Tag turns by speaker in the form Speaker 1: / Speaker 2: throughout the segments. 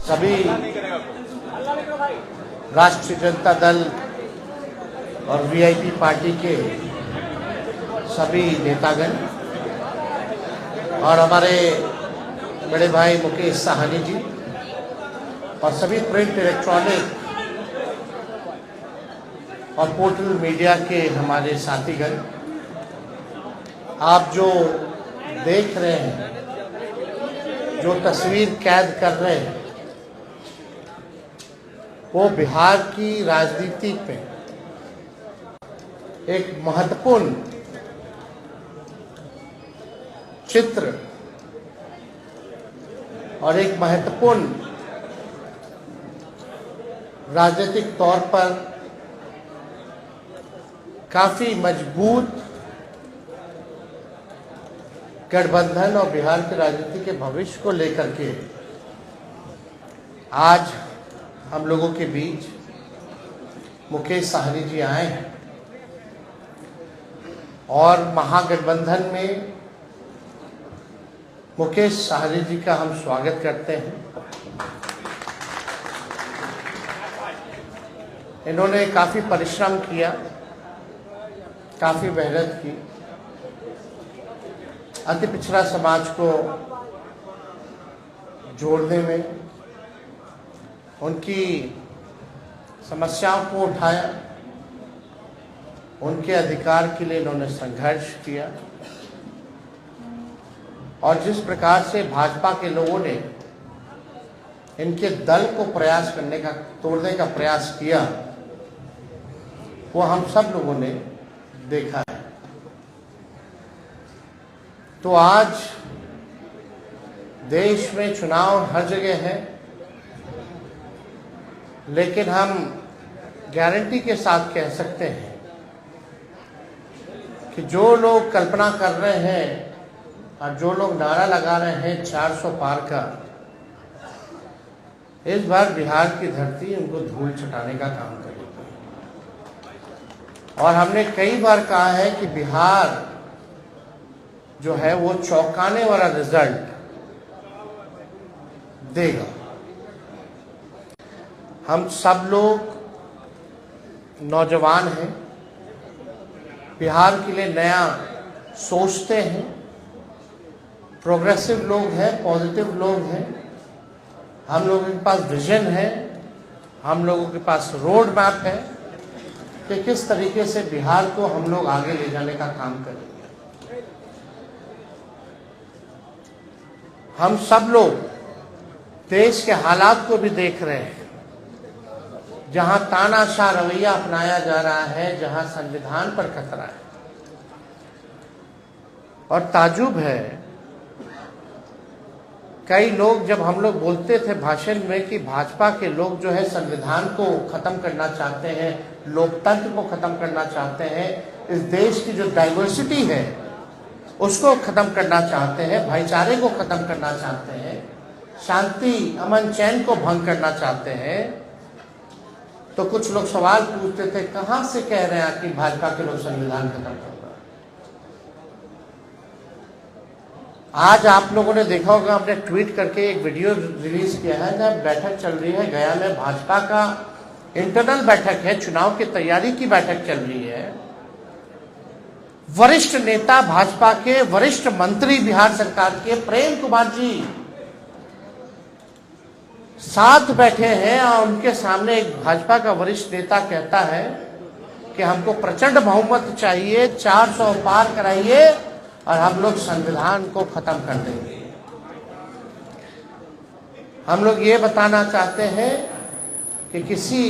Speaker 1: सभी राष्ट्रीय जनता दल और वीआईपी पार्टी के सभी नेतागण और हमारे बड़े भाई मुकेश साहनी जी और सभी प्रिंट, इलेक्ट्रॉनिक और पोर्टल मीडिया के हमारे साथीगण, आप जो देख रहे हैं, जो तस्वीर कैद कर रहे हैं, वो बिहार की राजनीति पे एक महत्वपूर्ण चित्र और एक महत्वपूर्ण राजनीतिक तौर पर काफी मजबूत गठबंधन और बिहार की राजनीति के भविष्य को लेकर के आज हम लोगों के बीच मुकेश साहनी जी आए हैं और महागठबंधन में मुकेश साहनी जी का हम स्वागत करते हैं। इन्होंने काफी परिश्रम किया, काफी मेहनत की, अति पिछड़ा समाज को जोड़ने में उनकी समस्याओं को उठाया, उनके अधिकार के लिए इन्होंने संघर्ष किया और जिस प्रकार से भाजपा के लोगों ने इनके दल को प्रयास करने का, तोड़ने का प्रयास किया, वो हम सब लोगों ने देखा है। तो आज देश में चुनाव हर जगह है, लेकिन हम गारंटी के साथ कह सकते हैं कि जो लोग कल्पना कर रहे हैं और जो लोग नारा लगा रहे हैं 400 पार का, इस बार बिहार की धरती उनको धूल छटाने का काम करेगी। और हमने कई बार कहा है कि बिहार जो है वो चौंकाने वाला रिजल्ट देगा। हम सब लोग नौजवान हैं, बिहार के लिए नया सोचते हैं, प्रोग्रेसिव लोग हैं, पॉजिटिव लोग हैं, हम लोगों के पास विजन है, हम लोगों के पास रोड मैप है कि किस तरीके से बिहार को हम लोग आगे ले जाने का काम करेंगे। हम सब लोग देश के हालात को भी देख रहे हैं, जहां तानाशाह रवैया अपनाया जा रहा है, जहां संविधान पर खतरा है। और ताजुब है, कई लोग, जब हम लोग बोलते थे भाषण में कि भाजपा के लोग जो है संविधान को खत्म करना चाहते हैं, लोकतंत्र को खत्म करना चाहते हैं, इस देश की जो डाइवर्सिटी है उसको खत्म करना चाहते हैं, भाईचारे को खत्म करना चाहते हैं, शांति, अमन, चैन को भंग करना चाहते हैं, तो कुछ लोग सवाल पूछते थे, कहां से कह रहे हैं कि भाजपा के लोग संविधान खत्म कर रहे हैं। आज आप लोगों ने देखा होगा, हमने ट्वीट करके एक वीडियो रिलीज किया है, जब बैठक चल रही है गया में, भाजपा का इंटरनल बैठक है, चुनाव की तैयारी की बैठक चल रही है। वरिष्ठ नेता भाजपा के, वरिष्ठ मंत्री बिहार सरकार के प्रेम कुमार जी साथ बैठे हैं और उनके सामने एक भाजपा का वरिष्ठ नेता कहता है कि हमको प्रचंड बहुमत चाहिए, 400 पार कराइए और हम लोग संविधान को खत्म कर देंगे। हम लोग ये बताना चाहते हैं कि किसी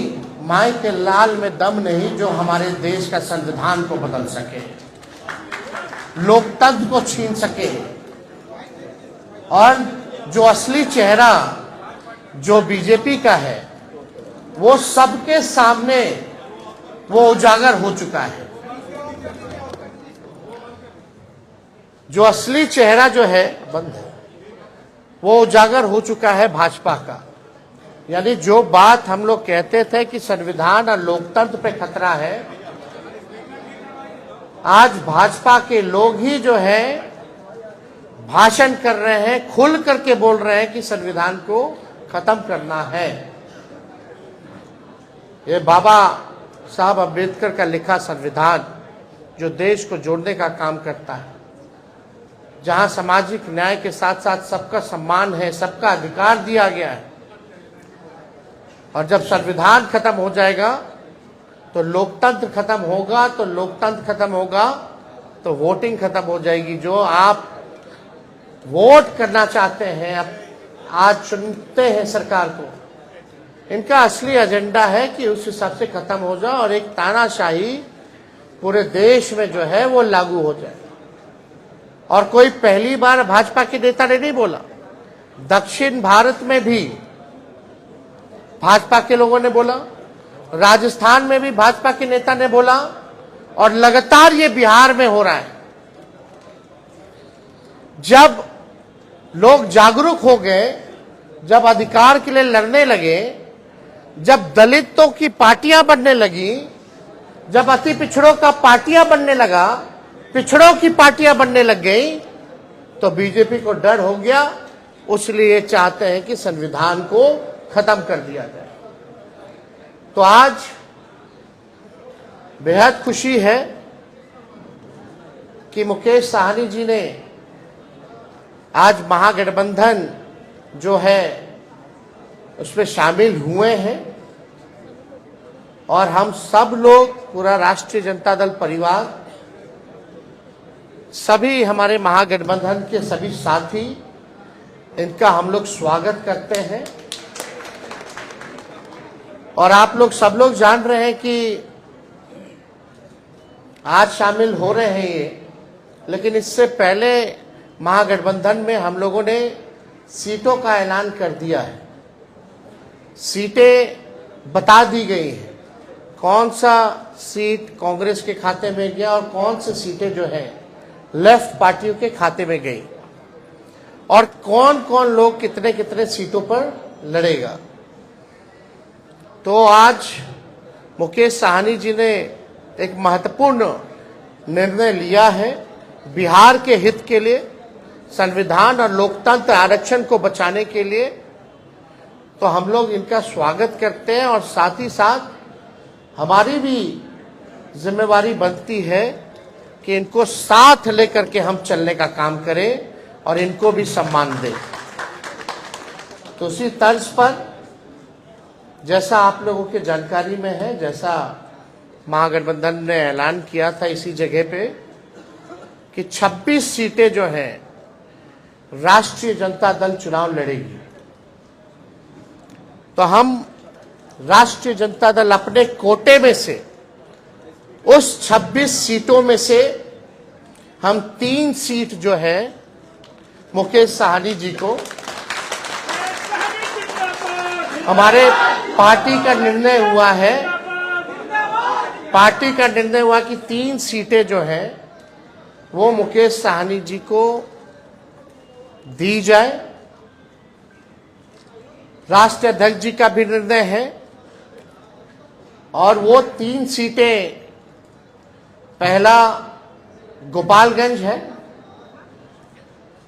Speaker 1: माई के लाल में दम नहीं जो हमारे देश का संविधान को बदल सके, लोकतंत्र को छीन सके, और जो असली चेहरा जो बीजेपी का है वो सबके सामने वो उजागर हो चुका है। जो असली चेहरा जो है बंद है, वो उजागर हो चुका है भाजपा का। यानी जो बात हम लोग कहते थे कि संविधान और लोकतंत्र पे खतरा है, आज भाजपा के लोग ही जो है भाषण कर रहे हैं, खुल करके बोल रहे हैं कि संविधान को खत्म करना है। ये बाबा साहब अम्बेडकर का लिखा संविधान जो देश को जोड़ने का काम करता है, जहां सामाजिक न्याय के साथ साथ सबका सम्मान है, सबका अधिकार दिया गया है। और जब संविधान खत्म हो जाएगा तो लोकतंत्र खत्म होगा, तो लोकतंत्र खत्म होगा तो वोटिंग खत्म हो जाएगी। जो आप वोट करना चाहते हैं, अब आज चुनते हैं सरकार को, इनका असली एजेंडा है कि उस हिसाब से खत्म हो जाए और एक तानाशाही पूरे देश में जो है वो लागू हो जाए। और कोई पहली बार भाजपा के नेता ने नहीं बोला, दक्षिण भारत में भी भाजपा के लोगों ने बोला, राजस्थान में भी भाजपा के नेता ने बोला, और लगातार ये बिहार में हो रहा है। जब लोग जागरूक हो गए, जब अधिकार के लिए लड़ने लगे, जब दलितों की पार्टियां बनने लगी, जब अति पिछड़ों का पार्टियां बनने लगा, पिछड़ों की पार्टियां बनने लग गई, तो बीजेपी को डर हो गया। इसलिए चाहते हैं कि संविधान को खत्म कर दिया जाए। तो आज बेहद खुशी है कि मुकेश साहनी जी ने आज महागठबंधन जो है उसमें शामिल हुए हैं, और हम सब लोग, पूरा राष्ट्रीय जनता दल परिवार, सभी हमारे महागठबंधन के सभी साथी, इनका हम लोग स्वागत करते हैं। और आप लोग सब लोग जान रहे हैं कि आज शामिल हो रहे हैं ये, लेकिन इससे पहले महागठबंधन में हम लोगों ने सीटों का ऐलान कर दिया है। सीटें बता दी गई हैं, कौन सा सीट कांग्रेस के खाते में गया और कौन सी सीटें जो है लेफ्ट पार्टियों के खाते में गई, और कौन कौन लोग कितने कितने सीटों पर लड़ेगा। तो आज मुकेश साहनी जी ने एक महत्वपूर्ण निर्णय लिया है बिहार के हित के लिए, संविधान और लोकतंत्र आरक्षण को बचाने के लिए। तो हम लोग इनका स्वागत करते हैं, और साथ ही साथ हमारी भी जिम्मेवारी बनती है कि इनको साथ लेकर के हम चलने का काम करें और इनको भी सम्मान दें। तो उसी तर्ज पर, जैसा आप लोगों के जानकारी में है, जैसा महागठबंधन ने ऐलान किया था इसी जगह पे कि 26 सीटें जो हैं राष्ट्रीय जनता दल चुनाव लड़ेगी। तो हम राष्ट्रीय जनता दल अपने कोटे में से उस 26 सीटों में से हम 3 सीट जो है मुकेश साहनी जी को, हमारे पार्टी का निर्णय हुआ है, पार्टी का निर्णय हुआ कि 3 सीटें जो हैं वो मुकेश साहनी जी को दी जाए। राष्ट्रीय अध्यक्ष जी का भी निर्णय है, और वो 3 सीटें, पहला गोपालगंज है,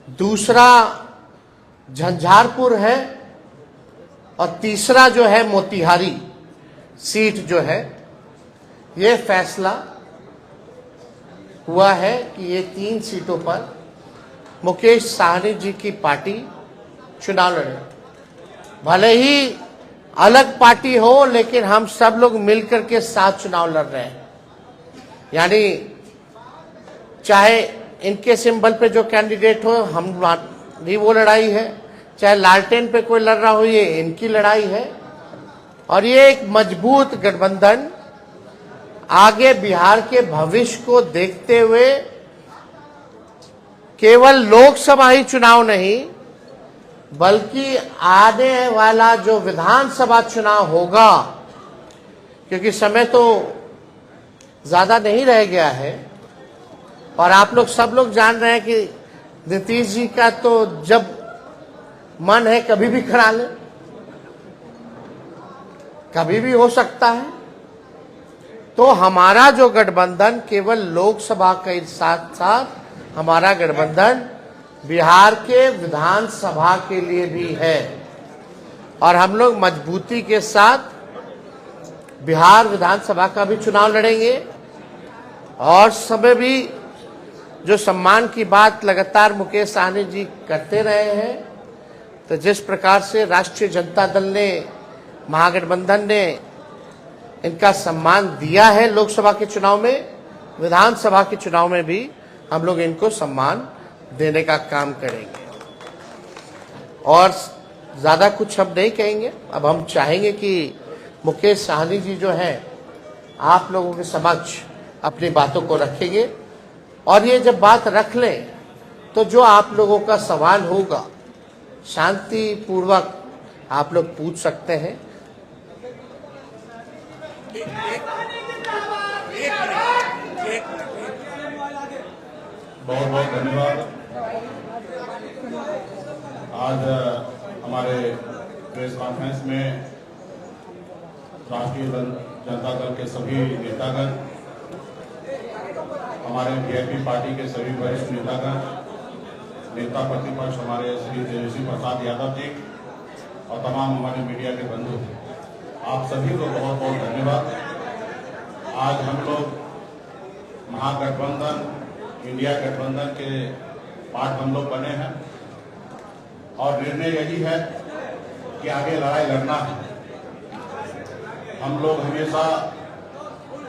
Speaker 1: दूसरा झंझारपुर है, और तीसरा जो है मोतिहारी सीट जो है। ये फैसला हुआ है कि ये 3 सीटों पर मुकेश साहनी जी की पार्टी चुनाव लड़े। भले ही अलग पार्टी हो, लेकिन हम सब लोग मिलकर के साथ चुनाव लड़ रहे हैं। यानी चाहे इनके सिंबल पे जो कैंडिडेट हो, हमारी वो लड़ाई है, चाहे लालटेन पे कोई लड़ रहा हो, ये इनकी लड़ाई है। और ये एक मजबूत गठबंधन आगे बिहार के भविष्य को देखते हुए केवल लोकसभा ही चुनाव नहीं, बल्कि आने वाला जो विधानसभा चुनाव होगा, क्योंकि समय तो ज्यादा नहीं रह गया है, और आप लोग सब लोग जान रहे हैं कि नीतीश जी का तो जब मन है कभी भी करा ले, कभी भी हो सकता है। तो हमारा जो गठबंधन केवल लोकसभा के साथ साथ हमारा गठबंधन बिहार के विधानसभा के लिए भी है। और हम लोग मजबूती के साथ बिहार विधानसभा का भी चुनाव लड़ेंगे। और समय भी जो सम्मान की बात लगातार मुकेश सहनी जी करते रहे हैं, तो जिस प्रकार से राष्ट्रीय जनता दल ने, महागठबंधन ने इनका सम्मान दिया है लोकसभा के चुनाव में, विधानसभा के चुनाव में भी हम लोग इनको सम्मान देने का काम करेंगे। और ज्यादा कुछ हम नहीं कहेंगे। अब हम चाहेंगे कि मुकेश सहनी जी जो हैं आप लोगों के समक्ष अपनी बातों को रखेंगे, और ये जब बात रख लें तो जो आप लोगों का सवाल होगा शांति पूर्वक आप लोग पूछ सकते हैं।
Speaker 2: बहुत बहुत धन्यवाद। आज हमारे प्रेस कॉन्फ्रेंस में राष्ट्रीय जनता दल के सभी नेतागण, हमारे वीआईपी पार्टी के सभी वरिष्ठ नेतागण, नेता प्रतिपक्ष हमारे श्री तेजस्वी प्रसाद यादव जी और तमाम हमारे मीडिया के बंधु, आप सभी को बहुत बहुत धन्यवाद। आज हम लोग महागठबंधन, इंडिया गठबंधन के पार्ट हम लोग बने हैं और निर्णय यही है कि आगे लड़ाई लड़ना है। हम लोग हमेशा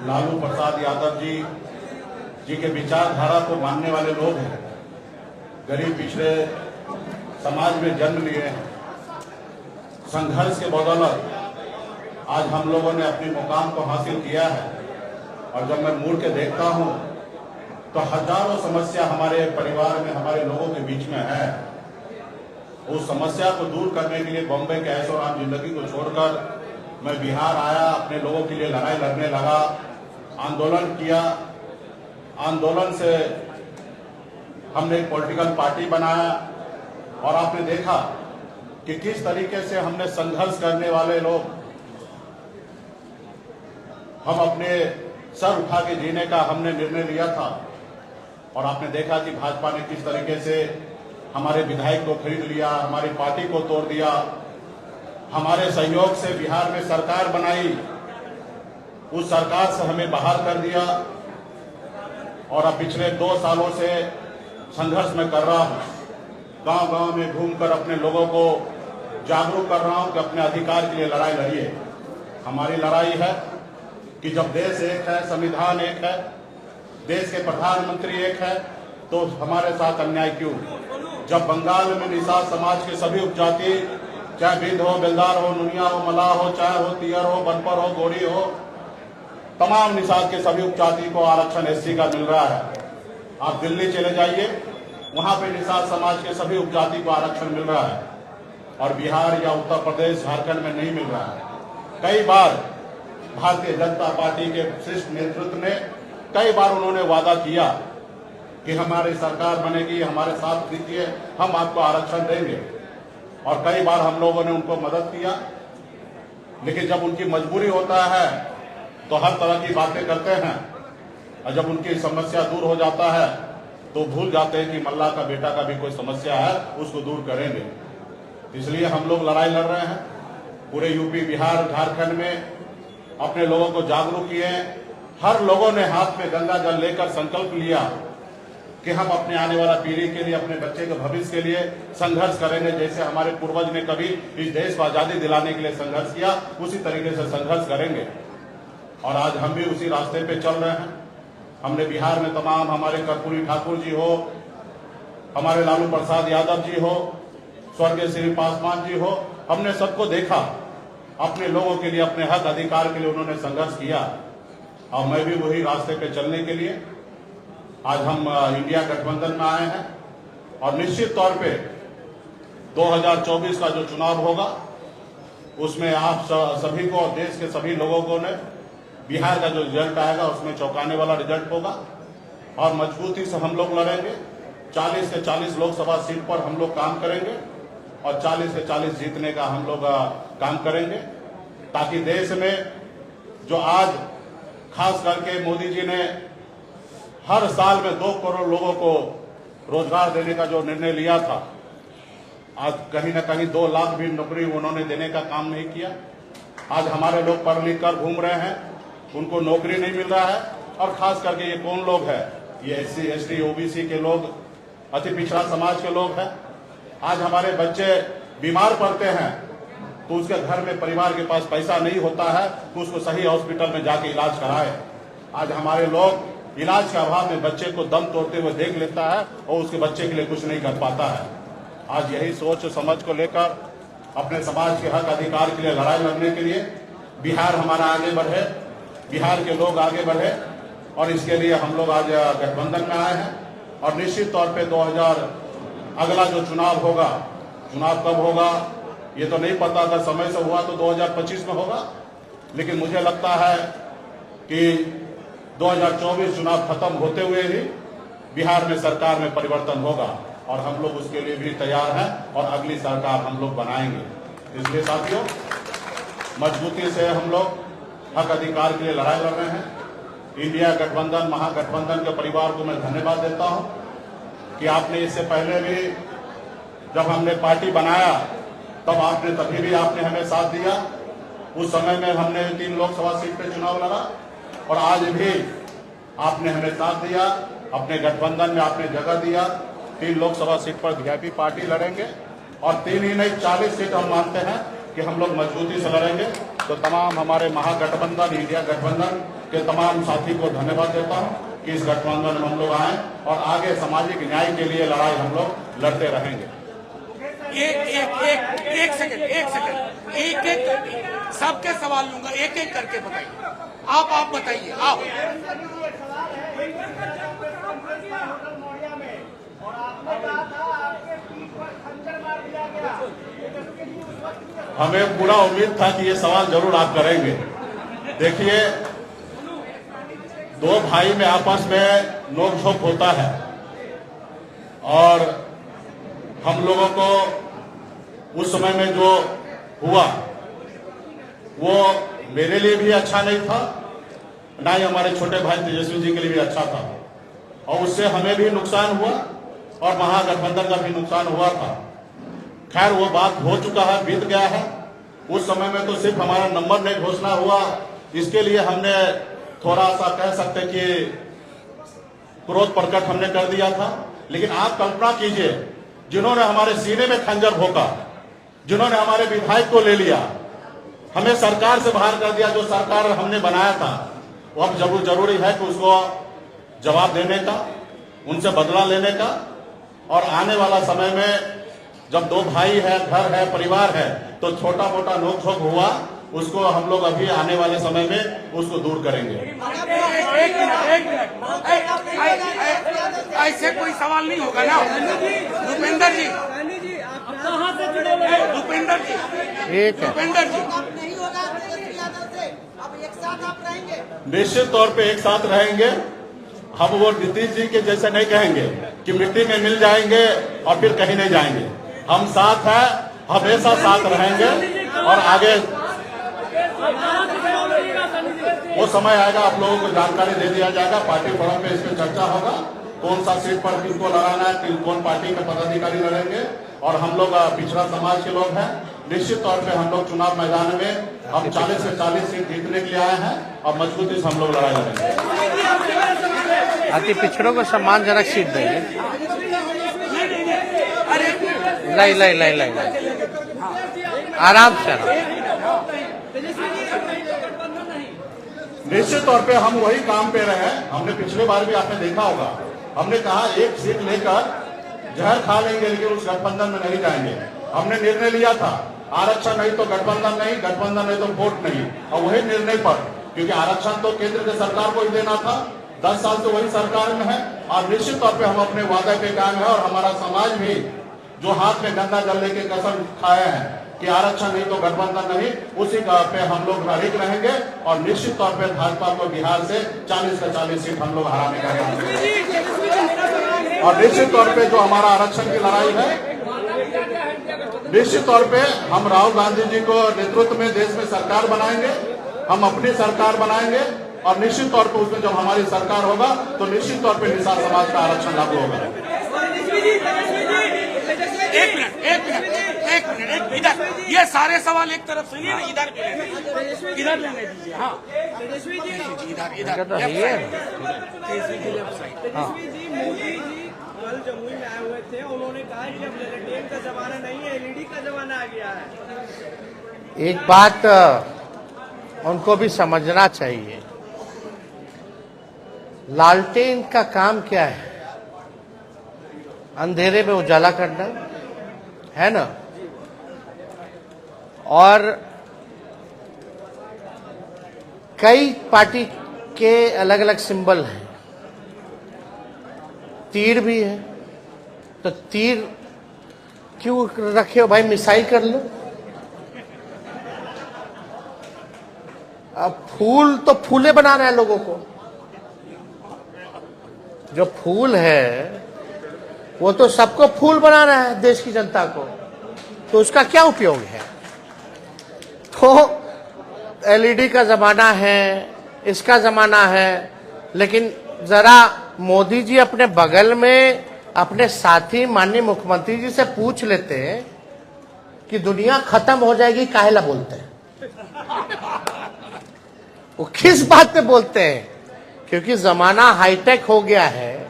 Speaker 2: लालू प्रसाद यादव जी के विचारधारा को मानने वाले लोग हैं। गरीब पिछड़े समाज में जन्म लिए हैं। संघर्ष के बदौलत आज हम लोगों ने अपनी मुकाम को हासिल किया है। और जब मैं मुड़ के देखता हूं तो हजारों समस्या हमारे परिवार में, हमारे लोगों के बीच में है। उस समस्या को दूर करने के लिए बॉम्बे के ऐशो आराम जिंदगी को छोड़कर मैं बिहार आया, अपने लोगों के लिए लड़ाई लड़ने लगा, आंदोलन किया। आंदोलन से हमने एक पॉलिटिकल पार्टी बनाया और आपने देखा कि किस तरीके से हमने संघर्ष करने वाले लोग, हम अपने सर उठा के जीने का हमने निर्णय लिया था। और आपने देखा कि भाजपा ने किस तरीके से हमारे विधायक को खरीद लिया, हमारी पार्टी को तोड़ दिया, हमारे सहयोग से बिहार में सरकार बनाई, उस सरकार से हमें बाहर कर दिया। और अब पिछले 2 सालों से संघर्ष में कर रहा हूं, गांव-गांव में घूमकर अपने लोगों को जागरूक कर रहा हूं कि अपने अधिकार के लिए लड़ाई लड़िए। हमारी लड़ाई है कि जब देश एक है, संविधान एक है, देश के प्रधानमंत्री एक है, तो हमारे साथ अन्याय क्यों? जब बंगाल में निषाद समाज के सभी उपजाति, चाहे बिंद हो, बेलदार हो, नुनिया हो, मलाह हो, चाहे हो तियर हो, बनपर हो, गोरी हो, तमाम निषाद के सभी उपजाति को आरक्षण एससी का मिल रहा है। आप दिल्ली चले जाइए, वहां पे निषाद समाज के सभी उपजाति को आरक्षण मिल रहा है और बिहार या उत्तर प्रदेश, झारखंड में नहीं मिल रहा है। कई बार भारतीय जनता पार्टी के शीर्ष नेतृत्व ने कई बार उन्होंने वादा किया कि हमारी सरकार बनेगी, हमारे साथ दीजिए, हम आपको आरक्षण देंगे। और कई बार हम लोगों ने उनको मदद किया, लेकिन जब उनकी मजबूरी होता है तो हर तरह की बातें करते हैं, और जब उनकी समस्या दूर हो जाता है तो भूल जाते हैं कि मल्ला का बेटा का भी कोई समस्या है, उसको दूर करेंगे। इसलिए हम लोग लड़ाई लड़ रहे हैं। पूरे यूपी, बिहार, झारखंड में अपने लोगों को जागरूक किए। हर लोगों ने हाथ में गंगा जल लेकर संकल्प लिया कि हम अपने आने वाला पीढ़ी के लिए, अपने बच्चे के भविष्य के लिए संघर्ष करेंगे। जैसे हमारे पूर्वज ने कभी इस देश को आजादी दिलाने के लिए संघर्ष किया, उसी तरीके से संघर्ष करेंगे। और आज हम भी उसी रास्ते पे चल रहे हैं। हमने बिहार में तमाम, हमारे कर्पूरी ठाकुर जी हो, हमारे लालू प्रसाद यादव जी हो, स्वर्गीय श्री पासवान जी हो, हमने सबको देखा, अपने लोगों के लिए, अपने हक अधिकार के लिए उन्होंने संघर्ष किया। और मैं भी वही रास्ते पे चलने के लिए आज हम इंडिया गठबंधन में आए हैं। और निश्चित तौर पे 2024 का जो चुनाव होगा उसमें आप सभी को और देश के सभी लोगों को ने बिहार का जो रिजल्ट आएगा उसमें चौंकाने वाला रिजल्ट होगा। और मजबूती से हम लोग लड़ेंगे। 40 से 40 लोकसभा सीट पर हम लोग काम करेंगे और 40 से 40 जीतने का हम लोग काम करेंगे, ताकि देश में जो आज खास करके मोदी जी ने हर साल में 2 करोड़ लोगों को रोजगार देने का जो निर्णय लिया था, आज कहीं ना कहीं 2 लाख भी नौकरी उन्होंने देने का काम नहीं किया। आज हमारे लोग पढ़ लिख कर घूम रहे हैं, उनको नौकरी नहीं मिल रहा है। और खास करके ये कौन लोग हैं? ये SC ST OBC के लोग, अति पिछड़ा समाज के लोग हैं। आज हमारे बच्चे बीमार पड़ते हैं तो उसके घर में परिवार के पास पैसा नहीं होता है तो उसको सही हॉस्पिटल में जाके इलाज कराए। आज हमारे लोग इलाज के अभाव में बच्चे को दम तोड़ते हुए देख लेता है और उसके बच्चे के लिए कुछ नहीं कर पाता है। आज यही सोच समझ को लेकर अपने समाज के हक अधिकार के लिए लड़ाई लड़ने के लिए बिहार हमारा आगे बढ़े, बिहार के लोग आगे बढ़े, और इसके लिए हम लोग आज गठबंधन में आए हैं। और निश्चित तौर पे 2000 अगला जो चुनाव होगा, चुनाव कब होगा ये तो नहीं पता, अगर समय से हुआ तो 2025 में होगा, लेकिन मुझे लगता है कि 2024 चुनाव खत्म होते हुए ही बिहार में सरकार में परिवर्तन होगा और हम लोग उसके लिए भी तैयार हैं और अगली सरकार हम लोग बनाएंगे। इसलिए साथियों, मजबूती से हम लोग हक अधिकार के लिए लड़ाई लड़ रहे हैं। इंडिया गठबंधन, महागठबंधन के परिवार को मैं धन्यवाद देता हूं कि आपने इससे पहले भी जब हमने पार्टी बनाया तभी भी आपने हमें साथ दिया। उस समय में हमने 3 लोकसभा सीट पे चुनाव लड़ा और आज भी आपने हमें साथ दिया, अपने गठबंधन में आपने जगह दिया। 3 लोकसभा सीट पर VIP पार्टी लड़ेंगे और 3 ही नहीं 40 सीट हम मानते हैं कि हम लोग मजबूती से लड़ेंगे। तो तमाम हमारे महागठबंधन, इंडिया गठबंधन के तमाम साथी को धन्यवाद देता हूं कि इस गठबंधन में हम लोग आए और आगे सामाजिक न्याय के लिए लड़ाई हम लोग लड़ते रहेंगे।
Speaker 3: एक सेकंड, एक सबके सवाल लूंगा, एक एक करके बताइए। आप बताइए। आप
Speaker 2: हमें पूरा उम्मीद था कि ये सवाल जरूर आप करेंगे। देखिए, 2 भाई में आपस में नोक-झोंक होता है और हम लोगों को उस समय में जो हुआ वो मेरे लिए भी अच्छा नहीं था, ना ही हमारे छोटे भाई तेजस्वी जी के लिए भी अच्छा था, और उससे हमें भी नुकसान हुआ और महागठबंधन का भी नुकसान हुआ था। खैर, वो बात हो चुका है, बीत गया है। उस समय में तो सिर्फ हमारा नंबर नहीं घोषणा हुआ, इसके लिए हमने थोड़ा सा कह सकते कि क्रोध प्रकट हमने कर दिया था। लेकिन आप कल्पना कीजिए, जिन्होंने हमारे सीने में खंजर भोंका, जिन्होंने हमारे विधायक को ले लिया, हमें सरकार से बाहर कर दिया, जो सरकार हमने बनाया था, वो अब जरूरी है कि उसको जवाब देने का, उनसे बदला लेने का। और आने वाला समय में जब 2 भाई है, घर है, परिवार है, तो छोटा मोटा नोक-झोंक हुआ, उसको हम लोग अभी आने वाले समय में उसको दूर करेंगे।
Speaker 3: एक ऐसे कोई सवाल नहीं होगा ना भूपेंद्र जी? भूपेंद्र जी, भूपेंद्र जी,
Speaker 4: नहीं होगा तेजस्वी यादव से, अब एक साथ आप रहेंगे?
Speaker 2: निश्चित तौर पे एक साथ रहेंगे। हम वो नीतीश जी के जैसे नहीं कहेंगे कि मिट्टी में मिल जाएंगे और फिर कहीं नहीं जाएंगे। हम साथ हैं, हमेशा साथ रहेंगे और आगे वो समय आएगा, आप लोगों को जानकारी दे दिया जाएगा। पार्टी फोरम पे इस पर चर्चा होगा, कौन सा सीट पर किसको लड़ाना है, कौन पार्टी के पदाधिकारी लड़ेंगे। और हम लोग पिछड़ा समाज के लोग हैं, निश्चित तौर पे हम लोग चुनाव मैदान में हम 40 से 40 सीट जीतने के लिए आए हैं और मजबूती से हम लोग लड़ाई लड़ेंगे।
Speaker 1: अति पिछड़ों को सम्मानजनक सीट देंगे। लाई आराम से।
Speaker 2: निश्चित तौर पे हम वही काम पे रहे। हमने पिछले बार भी आपने देखा होगा, हमने कहा एक सीट लेकर जहर खा लेंगे लेकिन उस गठबंधन में नहीं जाएंगे। हमने निर्णय लिया था, आरक्षण नहीं तो गठबंधन नहीं, गठबंधन नहीं तो वोट नहीं। और वही निर्णय पर, क्योंकि आरक्षण तो केंद्र के सरकार को ही देना था, 10 साल से वही सरकार में है और निश्चित तौर पे हम अपने वादे पे कायम है। और हमारा समाज भी जो हाथ में गंदा जल लेके कसम खाए हैं कि आरक्षण नहीं तो गठबंधन नहीं, उसी पे हम लोग अड़िग रहेंगे और निश्चित तौर पे भाजपा को बिहार से 40 से 40 सीट हम लोग हराने का काम करेंगे। और निश्चित तौर पे जो हमारा आरक्षण की लड़ाई है, निश्चित तौर पे हम राहुल गांधी जी को नेतृत्व में देश में सरकार बनाएंगे, हम अपनी सरकार बनाएंगे और निश्चित तौर पे उसमें जब हमारी सरकार होगा तो निश्चित तौर पे निषाद समाज का आरक्षण लागू होगा।
Speaker 3: एक मिनट एक इधर, ये सारे सवाल एक तरफ सुनिए ना, इधर इधर लेने दीजिए। हाँ
Speaker 4: तेजस्वी जी,
Speaker 3: इधर इधर
Speaker 1: तो है ही है।
Speaker 3: तेजस्वी
Speaker 4: जी, मोदी जी कल जमुई में आए हुए थे, उन्होंने कहा कि अब लैट्रिन का जमाना नहीं है, एलईडी का जमाना आ गया है।
Speaker 1: एक बात उनको भी समझना चाहिए, लालटेन का काम क्या है? अंधेरे में उजाला करना है ना। और कई पार्टी के अलग अलग सिंबल हैं, तीर भी है, तो तीर क्यों रखे हो भाई? मिसाइल कर लो। अब फूल तो फूले बना रहे हैं लोगों को, जो फूल है वो तो सबको फूल बना रहा है, देश की जनता को, तो उसका क्या उपयोग है? तो एलईडी का जमाना है, इसका जमाना है, लेकिन जरा मोदी जी अपने बगल में अपने साथी माननीय मुख्यमंत्री जी से पूछ लेते हैं कि दुनिया खत्म हो जाएगी, काहेला बोलते हैं? वो किस बात पे बोलते हैं? क्योंकि जमाना हाईटेक हो गया है,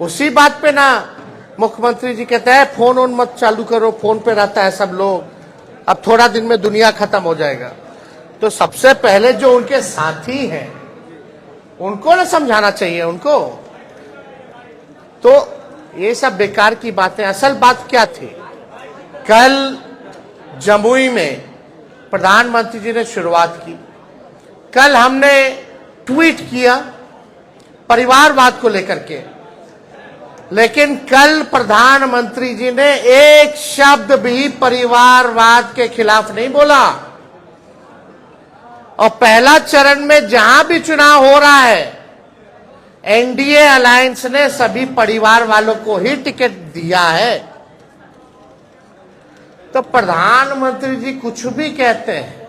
Speaker 1: उसी बात पे ना मुख्यमंत्री जी कहते हैं फोन ऑन मत चालू करो, फोन पे रहता है सब लोग, अब थोड़ा दिन में दुनिया खत्म हो जाएगा। तो सबसे पहले जो उनके साथी हैं उनको ना समझाना चाहिए उनको। तो ये सब बेकार की बातें। असल बात क्या थी? कल जमुई में प्रधानमंत्री जी ने शुरुआत की, कल हमने ट्वीट किया परिवारवाद को लेकर के, लेकिन कल प्रधानमंत्री जी ने एक शब्द भी परिवारवाद के खिलाफ नहीं बोला। और पहला चरण में जहां भी चुनाव हो रहा है, एनडीए अलायंस ने सभी परिवार वालों को ही टिकट दिया है। तो प्रधानमंत्री जी कुछ भी कहते हैं,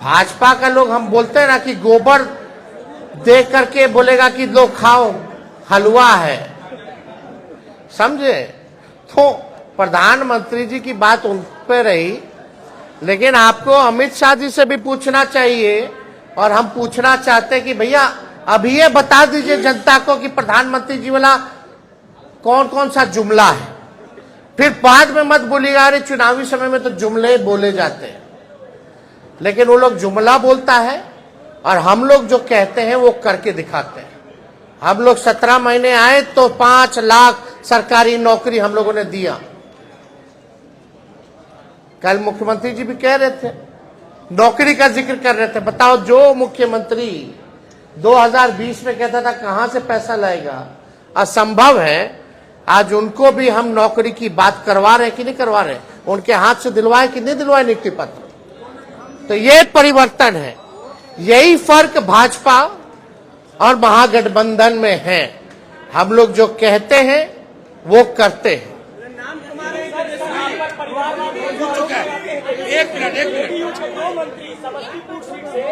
Speaker 1: भाजपा का लोग, हम बोलते हैं ना कि गोबर देख करके बोलेगा कि लो खाओ हलवा है, समझे? तो प्रधानमंत्री जी की बात उन पे रही, लेकिन आपको अमित शाह जी से भी पूछना चाहिए। और हम पूछना चाहते हैं कि भैया अभी ये बता दीजिए जनता को कि प्रधानमंत्री जी वाला कौन कौन सा जुमला है, फिर बाद में मत बोलिएगा अरे चुनावी समय में तो जुमले बोले जाते हैं। लेकिन वो लोग जुमला बोलता है और हम लोग जो कहते हैं वो करके दिखाते हैं। हम लोग 17 महीने आए तो 5 लाख सरकारी नौकरी हम लोगों ने दिया। कल मुख्यमंत्री जी भी कह रहे थे, नौकरी का जिक्र कर रहे थे। बताओ, जो मुख्यमंत्री 2020 में कहता था कहां से पैसा लाएगा, असंभव है। आज उनको भी हम नौकरी की बात करवा रहे हैं कि नहीं करवा रहे? उनके हाथ से दिलवाए कि नहीं दिलवाए नियुक्ति पत्र? तो ये परिवर्तन है, यही फर्क भाजपा और महागठबंधन में है। हम लोग जो कहते हैं वो करते हैं।
Speaker 3: एक मिनट
Speaker 5: जेडीयू के 2 मंत्री समस्तीपुर सीट से,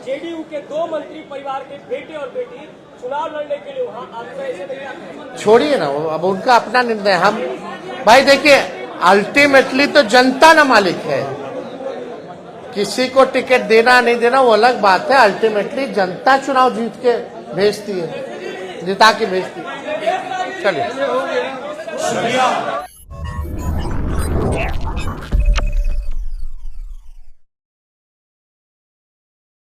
Speaker 5: जेडीयू के 2 मंत्री परिवार के बेटे और बेटी चुनाव लड़ने के लिए वहां आते हैं।
Speaker 1: छोड़िए ना, अब उनका अपना निर्णय। हम भाई देखिए, अल्टीमेटली तो जनता ना मालिक है, किसी को टिकट देना नहीं देना वो अलग बात है। अल्टीमेटली जनता चुनाव जीत के भेजती है, जिता के भेजती है। चलिए।